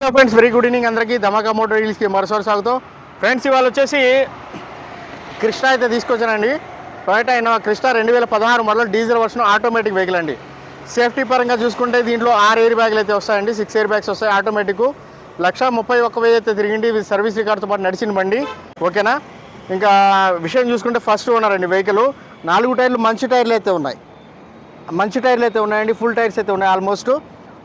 Friends very good evening అందరికీ ధమాకా motor రీల్స్కి మరోసారి స్వాగతం. ఫ్రెండ్స్ ఇవాళ వచ్చేసి క్రిస్టా అయితే తీసుకొచ్చానండి. Toyota Innova Crysta 2016 model diesel version automatic vehicle అండి. సేఫ్టీ పరంగా చూసుకుంటే దీంట్లో 6 ఎయిర్ బ్యాగులు అయితే వస్తాయండి. 6 ఎయిర్ బ్యాగ్స్ వస్తాయి. ఆటోమేటిక్ 1,31,000 అయితే తిరిగింది. ఇది సర్వీస్ రికార్డ్తో పాటు నడిచిన బండి. ఓకేనా. ఇంకా విషయం చూసుకుంటే ఫస్ట్ ఓనర్ అండి వెహికల్. 4 టైర్లు మంచి టైర్లు అయితే ఉన్నాయండి. ఫుల్ టైర్స్ అయితే ఉన్నాయి. ఆల్మోస్ట్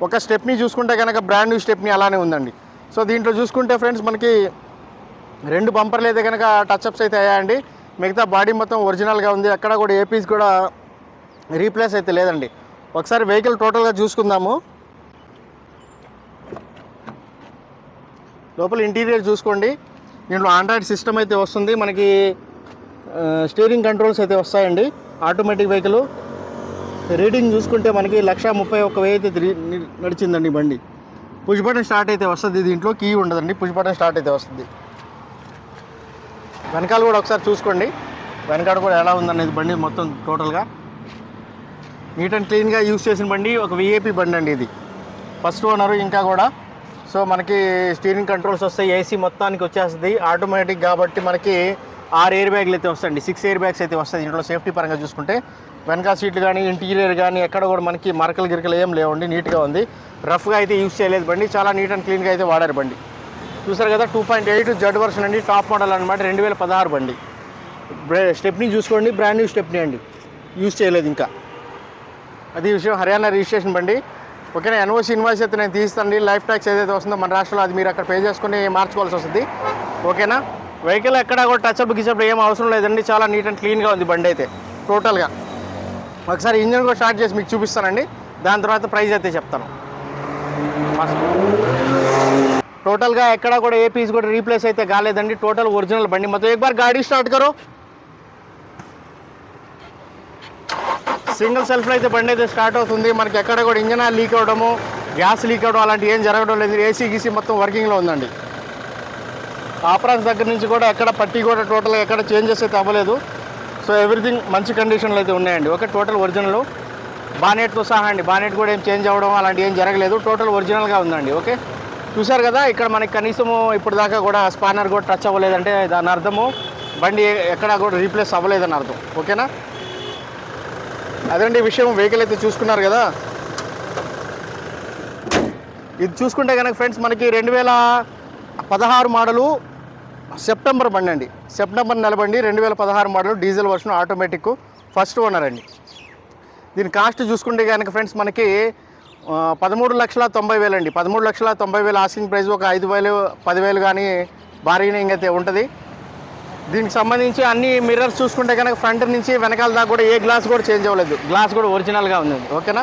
ఒక స్టెప్ని చూసుకుంటే కనుక బ్రాండ్ న్యూ స్టెప్ని అలానే ఉందండి. సో దీంట్లో చూసుకుంటే ఫ్రెండ్స్ మనకి 2 బంపర్లు అయితే కనుక టచ్అప్స్ అయితే అయ్యాయండి. మిగతా బాడీ మొత్తం ఒరిజినల్గా ఉంది. అక్కడ కూడా ఏపీస్ కూడా రీప్లేస్ అయితే లేదండి. ఒకసారి వెహికల్ టోటల్గా చూసుకుందాము. లోపల ఇంటీరియర్ చూసుకోండి. దీంట్లో ఆండ్రాయిడ్ సిస్టమ్ అయితే వస్తుంది. మనకి స్టీరింగ్ కంట్రోల్స్ అయితే వస్తాయండి. ఆటోమేటిక్ వెహికల్ రీడింగ్ చూసుకుంటే మనకి 1,31,000 అయితే నడిచిందండి బండి. పుష్ బటన్ స్టార్ట్ అయితే వస్తుంది. దీంట్లో కీ ఉండదండి. పుష్ బటన్ స్టార్ట్ అయితే వస్తుంది. వెనకాల కూడా ఒకసారి చూసుకోండి. వెనకాల కూడా ఎలా ఉందనేది బండి మొత్తం టోటల్గా నీట్ అండ్ క్లీన్గా యూజ్ చేసిన బండి. ఒక విఐపి బండి అండి ఇది. ఫస్ట్ ఓనరు ఇంకా కూడా. సో మనకి స్టీరింగ్ కంట్రోల్స్ వస్తాయి. ఏసీ మొత్తానికి వచ్చేస్తుంది. ఆటోమేటిక్ కాబట్టి మనకి 6 ఎయిర్ బ్యాగ్లు అయితే వస్తాయండి. 6 ఎయిర్ బ్యాగ్స్ అయితే వస్తాయి. దీంట్లో సేఫ్టీ పరంగా చూసుకుంటే వెనకాల సీట్లు కానీ ఇంటీరియర్ కానీ ఎక్కడ కూడా మనకి మరకలు గిరకలు ఏం లేవండి. నీట్గా ఉంది. రఫ్గా అయితే యూజ్ చేయలేదు బండి. చాలా నీట్ అండ్ క్లీన్గా అయితే వాడారు బండి. చూసారు కదా 2.8 జెడ్ వర్షన్ అండి. టాప్ మోడల్ అనమాట. 2016 బండి. స్టెప్ని చూసుకోండి. బ్రాండ్ న్యూ స్టెప్ని అండి. యూజ్ చేయలేదు ఇంకా. అది విషయం. హర్యానా రిజిస్ట్రేషన్ బండి. ఓకేనా. ఎన్ఓసి ఇన్వాయిస్ అయితే నేను తీస్తానండి. లైఫ్ ట్యాక్స్ ఏదైతే వస్తుందో మన రాష్ట్రంలో అది మీరు అక్కడ పే చేసుకుని మార్చుకోవాల్సి వస్తుంది. ఓకేనా. వెహికల్ ఎక్కడ కూడా టచ్అప్ గిచప్ ఏం అవసరం లేదండి. చాలా నీట్ అండ్ క్లీన్గా ఉంది బండి అయితే టోటల్గా. ఒకసారి ఇంజన్ కూడా స్టార్ట్ చేసి మీకు చూపిస్తానండి. దాని తర్వాత ప్రైస్ అయితే చెప్తాను. టోటల్గా ఎక్కడ కూడా ఏ పీస్ కూడా రీప్లేస్ అయితే కాలేదండి. టోటల్ ఒరిజినల్ బండి మొత్తం. एक बार गाड़ी स्टार्ट करो. సింగిల్ సెల్ఫ్లో అయితే బండి అయితే స్టార్ట్ అవుతుంది. మనకి ఎక్కడ కూడా ఇంజన్ లీక్ అవ్వడము, గ్యాస్ లీక్ అవ్వడం అలాంటి ఏం జరగడం లేదు. ఏసీ గీసీ మొత్తం వర్కింగ్లో ఉందండి. ఆపరాన్స్ దగ్గర నుంచి కూడా ఎక్కడ పట్టి కూడా టోటల్గా ఎక్కడ చేంజెస్ అయితే అవ్వలేదు. సో ఎవ్రీథింగ్ మంచి కండిషన్లో అయితే ఉన్నాయండి. ఓకే. Total original. బానెట్తో సహా అండి. బానెట్ కూడా ఏం చేంజ్ అవ్వడం అలాంటి ఏం జరగలేదు. టోటల్ ఒరిజినల్గా ఉందండి. ఓకే. చూసారు కదా ఇక్కడ మనకి కనీసము ఇప్పుడు దాకా కూడా స్పానర్ కూడా టచ్ అవ్వలేదంటే దాని అర్థము బండి ఎక్కడ కూడా రీప్లేస్ అవ్వలేదని అర్థం. ఓకేనా. అదండి విషయం. వెహికల్ అయితే చూసుకున్నారు కదా. ఇది చూసుకుంటే కనుక ఫ్రెండ్స్ మనకి 2016 మోడలు సెప్టెంబర్ బండి అండి. సెప్టెంబర్ నెల బండి. 2016 model diesel version automatic. First owner అండి. దీని కాస్ట్ చూసుకుంటే కనుక ఫ్రెండ్స్ మనకి 13,90,000 అండి. 13,90,000 ఆస్కింగ్ ప్రైస్. ఒక 5,000 10,000 కానీ బార్గెనింగ్ అయితే ఉంటుంది. దీనికి సంబంధించి అన్ని మిర్రర్స్ చూసుకుంటే కనుక ఫ్రంట్ నుంచి వెనకాల దాకా కూడా ఏ గ్లాస్ కూడా చేంజ్ అవ్వలేదు. గ్లాస్ కూడా ఒరిజినల్గా ఉంది. ఓకేనా.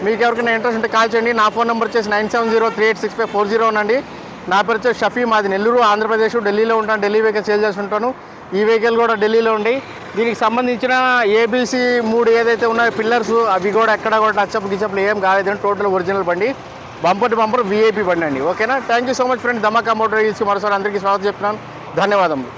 మీకు ఎవరికైనా ఇంట్రెస్ట్ ఉంటే కాల్ చేయండి. నా ఫోన్ నెంబర్ వచ్చేసి 9703865440 ఉండండి. నా పేరు వచ్చేసి షఫీ. మాది నెల్లూరు ఆంధ్రప్రదేశ్. ఢిల్లీలో ఉంటాను. ఢిల్లీ వెహికల్ సేల్ చేస్తుంటాను. ఈ వెహికల్ కూడా ఢిల్లీలో ఉండి దీనికి సంబంధించిన ఏబీసీ 3 ఏదైతే ఉన్నాయో పిల్లర్స్ అవి కూడా ఎక్కడ కూడా టచ్అప్ గిచప్లు ఏం కాలేదండి. టోటల్ ఒరిజినల్ బండి. బంపర్ టు బంపర్ విఐపి బండి అండి. ఓకేనా. Thank you so much friends. Dhamaka motor రీల్స్కి మరోసారి అందరికీ స్వాగతం చెప్తున్నాను. ధన్యవాదములు.